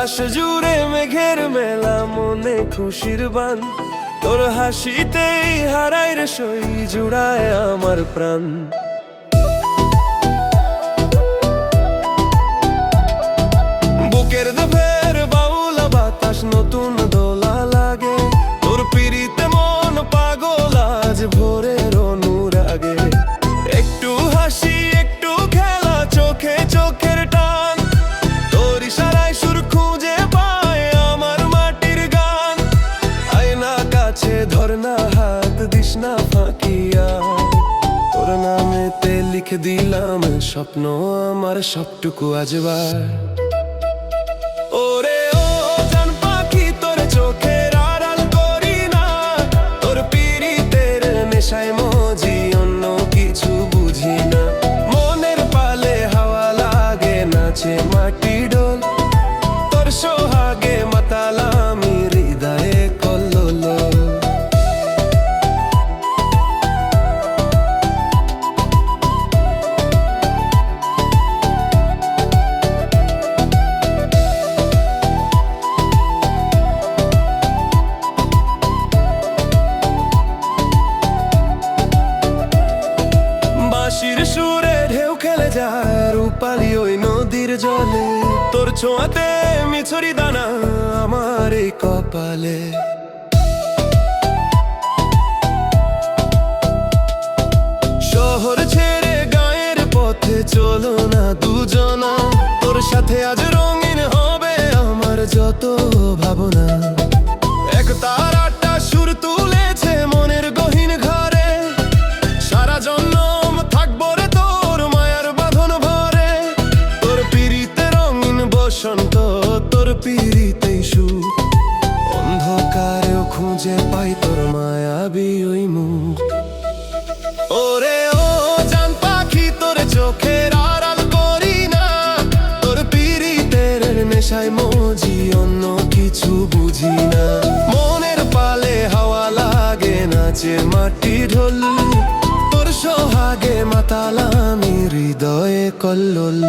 আকাশ জুড়ে মেঘের মেলা, মনে খুশির বান। তোর হাসিতেই হারায় রে সই, জুড়ায় আমার প্রাণ। বুকের দুফের বাউলা বাতাস নতুন দোলা লাগে, তোর পিড়িতে মন পাগল আজ ভোরের অনুরাগে। একটু হাসি একটু খেলা, চোখে চোখের টান, তোর ইশারায় সুর খুঁজে পায় আমার মাটির গান। আয়না কাছে ধর না, হাত দিস না ফাঁকিয়া, তোর নামেতে লিখে দিলাম স্বপ্ন আমার সবটুকু আজবার। ওরে ও জান পাখি, তোর চোখের আড়াল করি না, তোর পিরিতের নেশায় মজি, অন্য কিছু বুঝি না। মনের পালে হাওয়া লাগে, নাচে মাটি ডোল, তোর সোহাগে মাতালামি, হৃদয়ে কল্লোল। বাঁশির সুরে ঢেউ খেলে যায় রূপালি ওই নদীর জলে, তোর ছোঁয়াতে মিছরি দানা আমার এই কপালে। শহর ছেড়ে গায়ের পথে চলো না দুজনা, তোর সাথে আজ রঙিন হবে আমার যত ভাবনা। এক তারাটা সুর তুলেছে মনের গহীন ঘরে, সারা জন্ম থাকবো রে তোর মায়ার বাঁধন ভরে। তোর পিড়িতে রঙিন বসন্ত, তোর পিড়িতেই সুখ, অন্ধকারেও খুঁজে পাই তোর মায়াবী ওই মুখ। ওরে ও জান পাখি, তোর চোখের আড়াল করি না, তোর পিরিতের নেশায় মজি, অন্য কিছু বুঝি না। মনের পালে হাওয়া লাগে, নাচে মাটি ঢোল, তোর সোহাগে মাতালামি, হৃদয়ে কল্লোল।